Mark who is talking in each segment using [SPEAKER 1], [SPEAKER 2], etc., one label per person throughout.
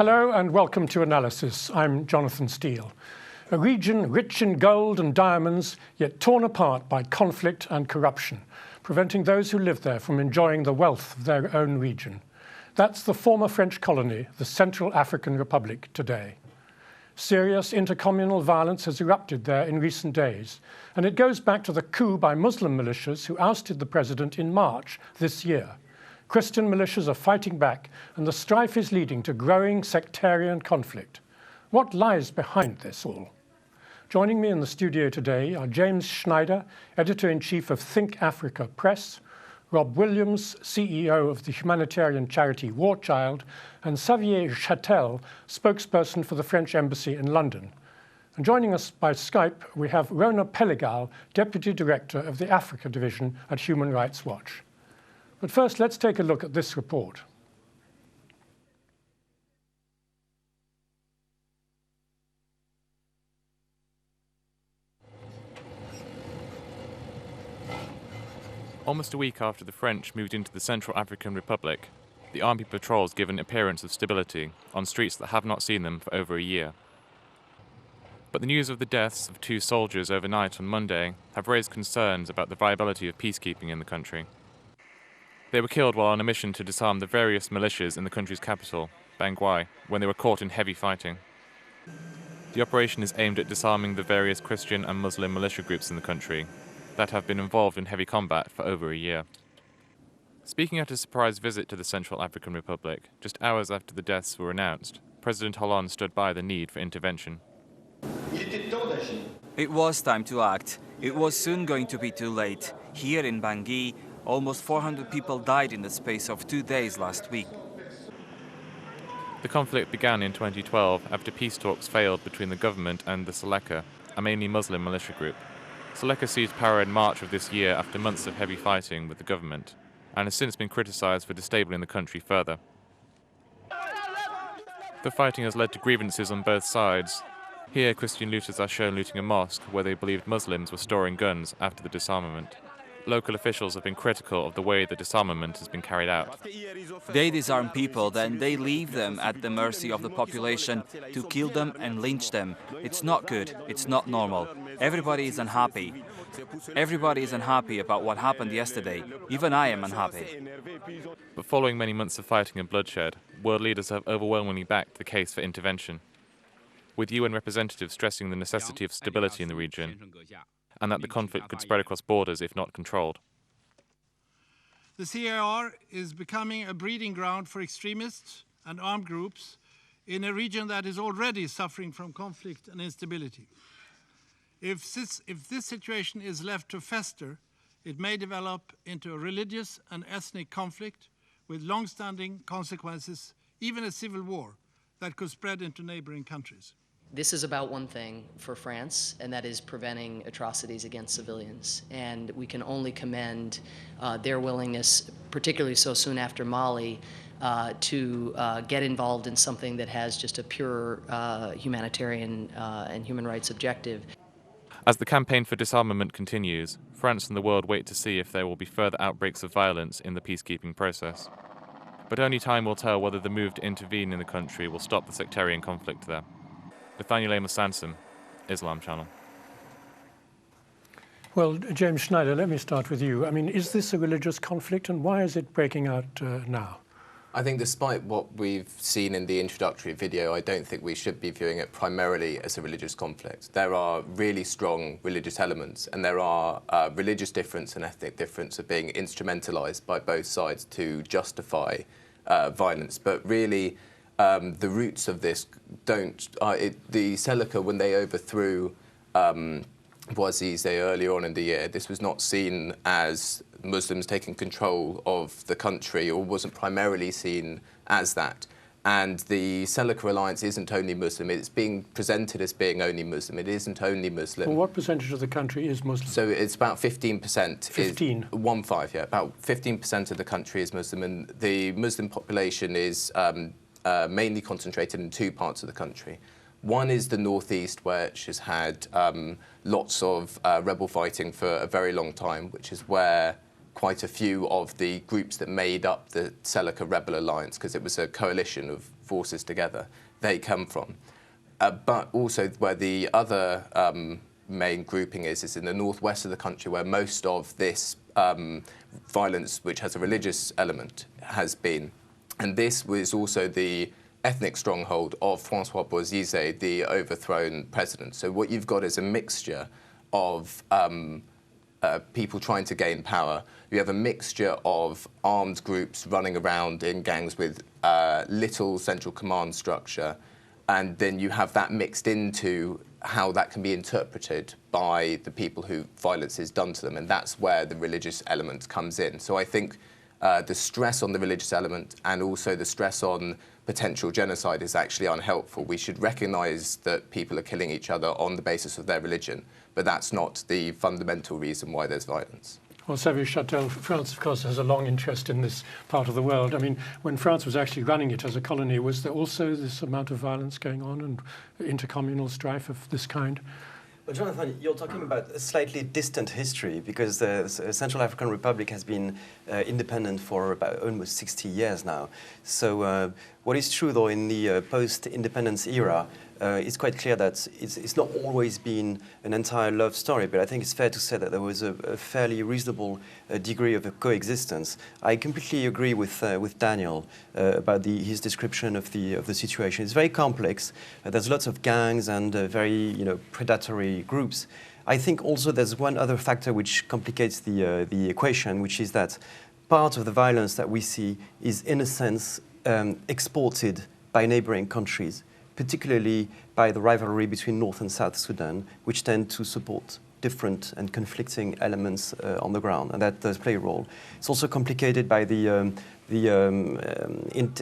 [SPEAKER 1] Hello and welcome to Analysis. I'm Jonathan Steele. A region rich in gold and diamonds, yet torn apart by conflict and corruption, preventing those who live there from enjoying the wealth of their own region. That's the former French colony, the Central African Republic, today. Serious intercommunal violence has erupted there in recent days, and it goes back to the coup by Muslim militias who ousted the president in March this year. Christian militias are fighting back, and the strife is leading to growing sectarian conflict. What lies behind this all? Joining me in the studio today are James Schneider, Editor-in-Chief of ThinkAfrica Press, Rob Williams, CEO of the humanitarian charity War Child, and Xavier Chatel, spokesperson for the French Embassy in London. And joining us by Skype, we have Rona Peligal, Deputy Director of the Africa Division at Human Rights Watch. But first, let's take a look at this report.
[SPEAKER 2] Almost a week after the French moved into the Central African Republic, the army patrols give an appearance of stability on streets that have not seen them for over a year. But the news of the deaths of 2 soldiers overnight on Monday have raised concerns about the viability of peacekeeping in the country. They were killed while on a mission to disarm the various militias in the country's capital, Bangui, when they were caught in heavy fighting. The operation is aimed at disarming the various Christian and Muslim militia groups in the country that have been involved in heavy combat for over a year. Speaking at a surprise visit to the Central African Republic, just hours after the deaths were announced, President Hollande stood by the need for intervention.
[SPEAKER 3] It was time to act. It was soon going to be too late. Here in Bangui, almost 400 people died in the space of 2 days last week.
[SPEAKER 2] The conflict began in 2012 after peace talks failed between the government and the Seleka, a mainly Muslim militia group. Seleka seized power in March of this year after months of heavy fighting with the government, and has since been criticised for disabling the country further. The fighting has led to grievances on both sides. Here, Christian looters are shown looting a mosque where they believed Muslims were storing guns after the disarmament. Local officials have been critical of the way the disarmament has been carried out.
[SPEAKER 3] They disarm people, then they leave them at the mercy of the population to kill them and lynch them. It's not good. It's not normal. Everybody is unhappy. Everybody is unhappy about what happened yesterday. Even I am unhappy.
[SPEAKER 2] But following many months of fighting and bloodshed, world leaders have overwhelmingly backed the case for intervention, with UN representatives stressing the necessity of stability in the region, and that the conflict could spread across borders if not controlled.
[SPEAKER 4] The CAR is becoming a breeding ground for extremists and armed groups in a region that is already suffering from conflict and instability. If this situation is left to fester, it may develop into a religious and ethnic conflict with long-standing consequences, even a civil war that could spread into neighboring countries.
[SPEAKER 5] This is about one thing for France, and that is preventing atrocities against civilians. And we can only commend their willingness, particularly so soon after Mali, to get involved in something that has just a pure humanitarian and human rights objective.
[SPEAKER 2] As the campaign for disarmament continues, France and the world wait to see if there will be further outbreaks of violence in the peacekeeping process. But only time will tell whether the move to intervene in the country will stop the sectarian conflict there. Nathaniel Amos Sansom, Islam Channel.
[SPEAKER 1] Well, James Schneider, let me start with you. I mean, is this a religious conflict, and why is it breaking out now?
[SPEAKER 6] I think despite what we've seen in the introductory video, I don't think we should be viewing it primarily as a religious conflict. There are really strong religious elements, and there are religious difference and ethnic difference are being instrumentalized by both sides to justify violence. But really, the roots of this don't... the Seleka, when they overthrew Bouazizi earlier on in the year, this was not seen as Muslims taking control of the country, or wasn't primarily seen as that. And the Seleka alliance isn't only Muslim, it's being presented as being only Muslim. It isn't only Muslim.
[SPEAKER 1] Well, what percentage of the country is Muslim?
[SPEAKER 6] So it's about 15%.
[SPEAKER 1] 15?
[SPEAKER 6] 1-5, yeah. About 15% of the country is Muslim, and the Muslim population is mainly concentrated in 2 parts of the country. One is the northeast, which has had lots of rebel fighting for a very long time, which is where quite a few of the groups that made up the Seleka rebel alliance, because it was a coalition of forces together, they come from. But also where the other main grouping is in the northwest of the country, where most of this violence, which has a religious element, has been. And this was also the ethnic stronghold of François Bozize, the overthrown president. So what you've got is a mixture of people trying to gain power. You have a mixture of armed groups running around in gangs with little central command structure, and then you have that mixed into how that can be interpreted by the people who violence is done to them, and that's where the religious element comes in. So I think the stress on the religious element and also the stress on potential genocide is actually unhelpful. We should recognise that people are killing each other on the basis of their religion, but that's not the fundamental reason why there's violence.
[SPEAKER 1] Well, Xavier, Chatel, France, of course, has a long interest in this part of the world. I mean, when France was actually running it as a colony, was there also this amount of violence going on and intercommunal strife of this kind?
[SPEAKER 7] Well, Jonathan, you're talking about a slightly distant history, because the Central African Republic has been independent for about almost 60 years now. So what is true, though, in the post-independence era, it's quite clear that it's not always been an entire love story, but I think it's fair to say that there was a fairly reasonable degree of a coexistence. I completely agree with Daniel about his description of the situation. It's very complex. There's lots of gangs and very predatory groups. I think also there's one other factor which complicates the equation, which is that part of the violence that we see is, in a sense, exported by neighboring countries, particularly by the rivalry between North and South Sudan, which tend to support different and conflicting elements on the ground, and that does play a role. It's also complicated by the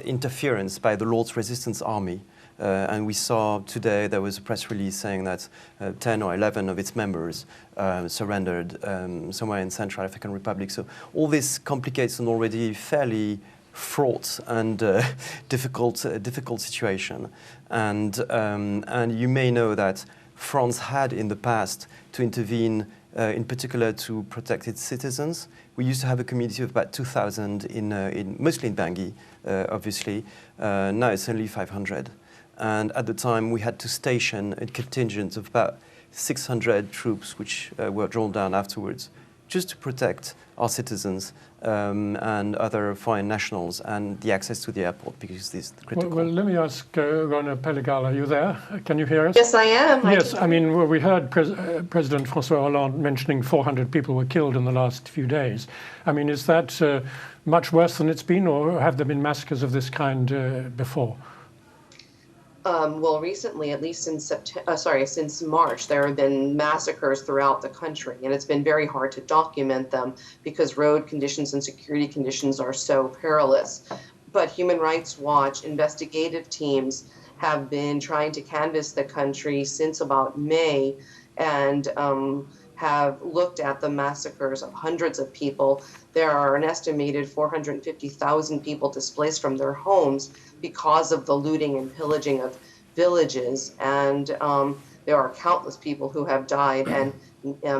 [SPEAKER 7] interference by the Lord's Resistance Army. And we saw today there was a press release saying that 10 or 11 of its members surrendered somewhere in Central African Republic. So all this complicates an already fairly fraught and difficult situation. And you may know that France had in the past to intervene in particular to protect its citizens. We used to have a community of about 2,000 mostly in Bangui, obviously. Now it's only 500. And at the time, we had to station a contingent of about 600 troops, which were drawn down afterwards, just to protect our citizens and other foreign nationals and the access to the airport, because this is critical.
[SPEAKER 1] Well, let me ask Rona, Peligal, are you there? Can you hear us?
[SPEAKER 8] Yes, I am.
[SPEAKER 1] Yes, I mean, we heard President François Hollande mentioning 400 people were killed in the last few days. I mean, is that much worse than it's been, or have there been massacres of this kind before?
[SPEAKER 8] Well, recently, at least since March, there have been massacres throughout the country, and it's been very hard to document them because road conditions and security conditions are so perilous. But Human Rights Watch investigative teams have been trying to canvass the country since about May, and have looked at the massacres of hundreds of people. There are an estimated 450,000 people displaced from their homes because of the looting and pillaging of villages. And there are countless people who have died and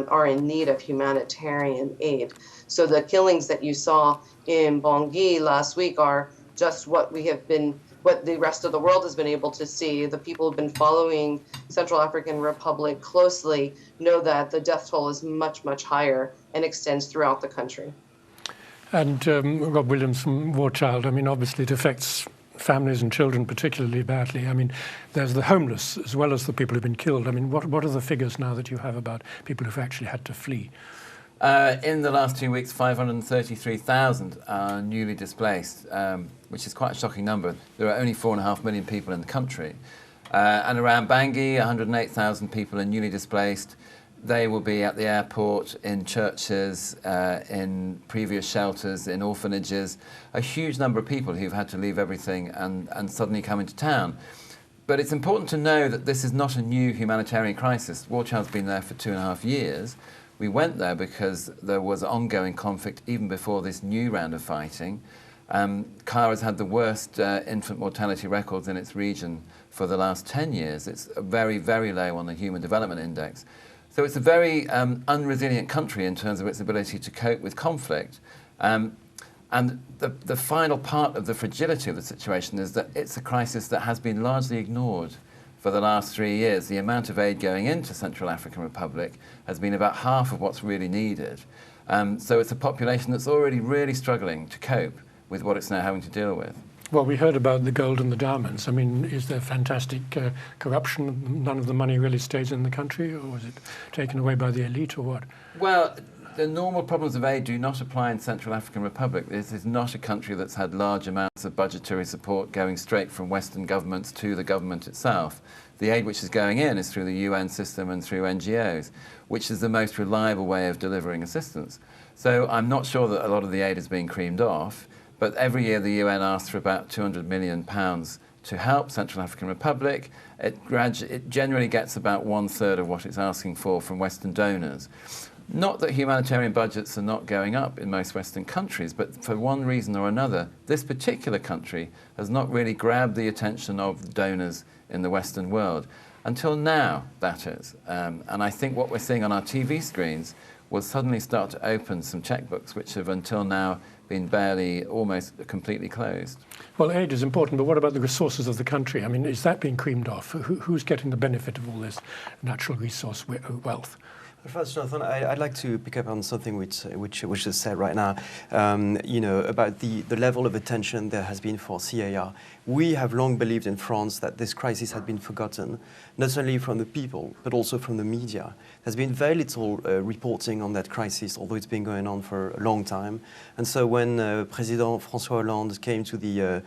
[SPEAKER 8] are in need of humanitarian aid. So the killings that you saw in Bangui last week are just what the rest of the world has been able to see. The people who've been following Central African Republic closely know that the death toll is much, much higher and extends throughout the country.
[SPEAKER 1] And Rob Williams from War Child, I mean, obviously it affects families and children particularly badly. I mean, there's the homeless as well as the people who've been killed. I mean, what are the figures now that you have about people who've actually had to flee?
[SPEAKER 9] In the last 2 weeks, 533,000 are newly displaced, which is quite a shocking number. There are only 4.5 million people in the country. And around Bangui, 108,000 people are newly displaced. They will be at the airport, in churches, in previous shelters, in orphanages. A huge number of people who've had to leave everything and suddenly come into town. But it's important to know that this is not a new humanitarian crisis. War Child's been there for 2.5 years. We went there because there was ongoing conflict even before this new round of fighting. CAR has had the worst infant mortality records in its region for the last 10 years. It's very, very low on the Human Development Index. So it's a very unresilient country in terms of its ability to cope with conflict. And the final part of the fragility of the situation is that it's a crisis that has been largely ignored for the last 3 years. The amount of aid going into Central African Republic has been about half of what's really needed. So it's a population that's already really struggling to cope with what it's now having to deal with.
[SPEAKER 1] Well, we heard about the gold and the diamonds. I mean, is there fantastic corruption? None of the money really stays in the country, or is it taken away by the elite, or what?
[SPEAKER 9] Well, the normal problems of aid do not apply in Central African Republic. This is not a country that's had large amounts of budgetary support going straight from Western governments to the government itself. The aid which is going in is through the UN system and through NGOs, which is the most reliable way of delivering assistance. So I'm not sure that a lot of the aid is being creamed off. But every year the UN asks for about £200 million to help Central African Republic. It generally gets about 1/3 of what it's asking for from Western donors. Not that humanitarian budgets are not going up in most Western countries, but for one reason or another, this particular country has not really grabbed the attention of donors in the Western world. Until now, that is. And I think what we're seeing on our TV screens will suddenly start to open some checkbooks which have until now been barely, almost completely closed.
[SPEAKER 1] Well, aid is important, but what about the resources of the country? I mean, is that being creamed off? Who's getting the benefit of all this natural resource wealth?
[SPEAKER 7] First, Jonathan, I'd like to pick up on something which is said right now, about the level of attention there has been for CAR. We have long believed in France that this crisis had been forgotten, not only from the people, but also from the media. There's been very little reporting on that crisis, although it's been going on for a long time. And so when President François Hollande came to the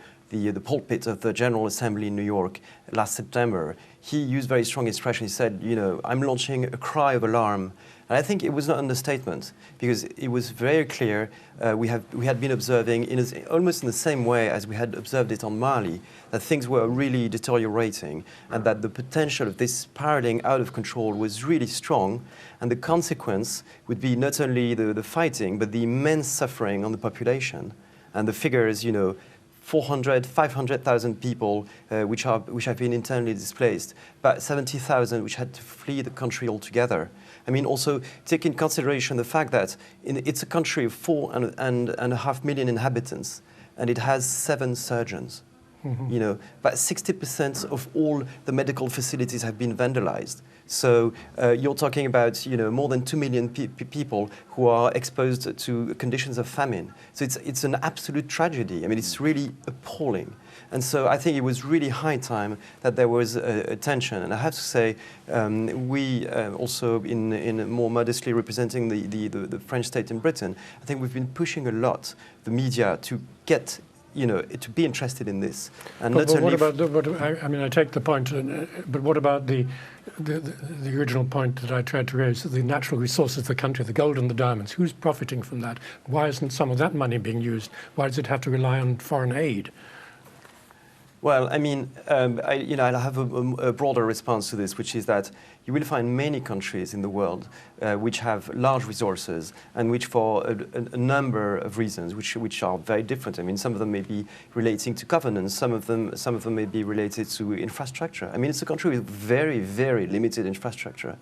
[SPEAKER 7] pulpit of the General Assembly in New York last September, he used very strong expression. He said, I'm launching a cry of alarm. And I think it was not an understatement, because it was very clear we had been observing almost in the same way as we had observed it on Mali, that things were really deteriorating and that the potential of this spiraling out of control was really strong. And the consequence would be not only the fighting, but the immense suffering on the population. And the figures, 400, 500,000 people which have been internally displaced, but 70,000 which had to flee the country altogether. I mean, also take in consideration the fact that it's a country of 4.5 million inhabitants, and it has 7 surgeons. Mm-hmm. But 60% of all the medical facilities have been vandalized. So you're talking about more than 2 million people who are exposed to conditions of famine. So it's an absolute tragedy. I mean, it's really appalling. And so I think it was really high time that there was attention. And I have to say, we also, in more modestly representing the French state in Britain, I think we've been pushing a lot the media to get to be interested in this. And
[SPEAKER 1] but what about I take the point, but what about the original point that I tried to raise, the natural resources of the country, the gold and the diamonds? Who's profiting from that? Why isn't some of that money being used? Why does it have to rely on foreign aid?
[SPEAKER 7] Well, I mean, I'll have a broader response to this, which is that you will find many countries in the world which have large resources and which, for a number of reasons, which are very different. I mean, some of them may be relating to governance, some of them may be related to infrastructure. I mean, it's a country with very, very limited infrastructure.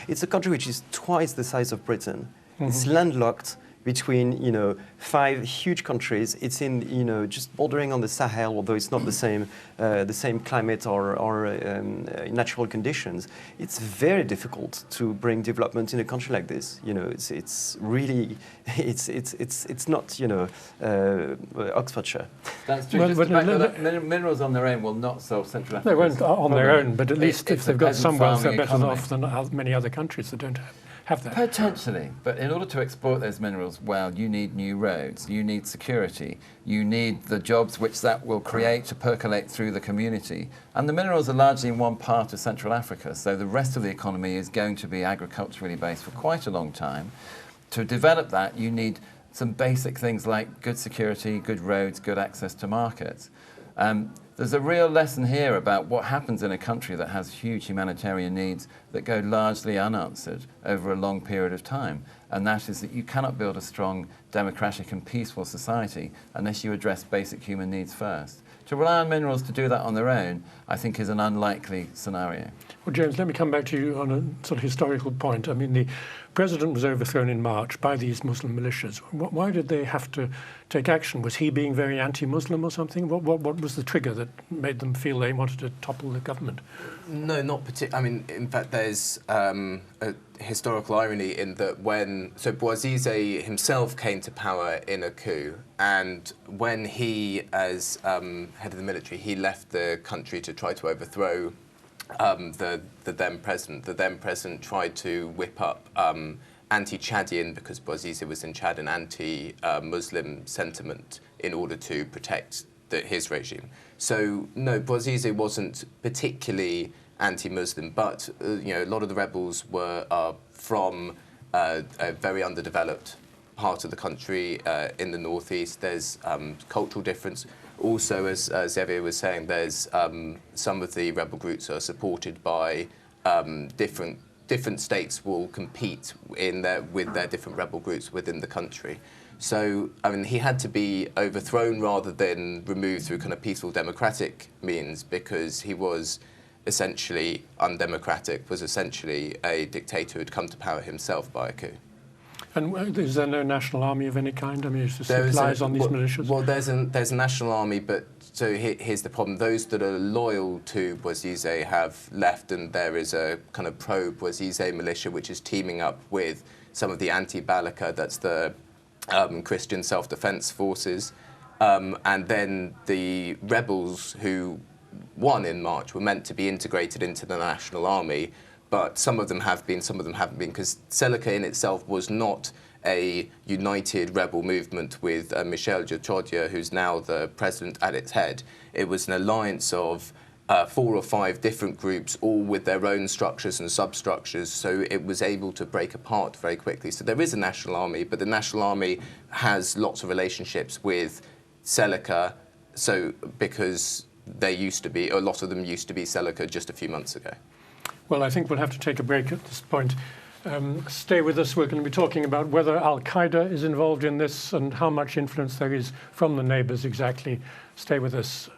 [SPEAKER 7] It's a country which is twice the size of Britain. Mm-hmm. It's landlocked between 5 huge countries. It's in just bordering on the Sahel, although it's not the same climate or natural conditions. It's very difficult to bring development in a country like this. It's really it's not Oxfordshire.
[SPEAKER 9] That's true. Minerals on their own will not solve Central Africa.
[SPEAKER 1] They won't on their own, but at least if they've got some wealth, they're better off than many other countries that don't have that.
[SPEAKER 9] Potentially, but in order to export those minerals well, you need new roads, you need security, you need the jobs which that will create to percolate through the community. And the minerals are largely in one part of Central Africa, so the rest of the economy is going to be agriculturally based for quite a long time. To develop that, you need some basic things like good security, good roads, good access to markets. there's a real lesson here about what happens in a country that has huge humanitarian needs that go largely unanswered over a long period of time. And that is that you cannot build a strong, democratic and peaceful society unless you address basic human needs first. To rely on minerals to do that on their own, I think, is an unlikely scenario.
[SPEAKER 1] Well, James, let me come back to you on a sort of historical point. I mean, the president was overthrown in March by these Muslim militias. Why did they have to take action? Was he being very anti-Muslim or something? What was the trigger that made them feel they wanted to topple the government?
[SPEAKER 6] No, not particularly. I mean, in fact, there's a historical irony in that so Bouazizi himself came to power in a coup, and when he, as head of the military, he left the country to try to overthrow the then president. The then president tried to whip up anti-Chadian, because Bouazizi was in Chad, an anti-Muslim sentiment in order to protect his regime. So no, Bouazizi wasn't particularly anti-Muslim, but a lot of the rebels are from a very underdeveloped part of the country in the northeast. There's cultural difference. Also, as Xavier was saying, there's some of the rebel groups are supported by different states will compete with their different rebel groups within the country. So, I mean, he had to be overthrown rather than removed through kind of peaceful democratic means, because he was essentially undemocratic, was essentially a dictator who had come to power himself by a coup.
[SPEAKER 1] And is there no national army of any kind? I mean, it's just relies on these militias.
[SPEAKER 6] Well, there's a national army, but so here's the problem. Those that are loyal to Bouazizi have left, and there is a kind of pro-Bouazizi militia which is teaming up with some of the anti-Balaka, that's the Christian self-defense forces. And then the rebels who won in March were meant to be integrated into the national army, but some of them have been, some of them haven't been, because Seleka in itself was not a united rebel movement with Michel Djokovic, who's now the president, at its head. It was an alliance of 4 or 5 different groups, all with their own structures and substructures, so it was able to break apart very quickly. So there is a national army, but the national army has lots of relationships with Seleka, so because they used to be, a lot of them used to be Seleka just a few months ago.
[SPEAKER 1] Well, I think we'll have to take a break at this point. Stay with us. We're going to be talking about whether Al-Qaeda is involved in this and how much influence there is from the neighbours exactly. Stay with us.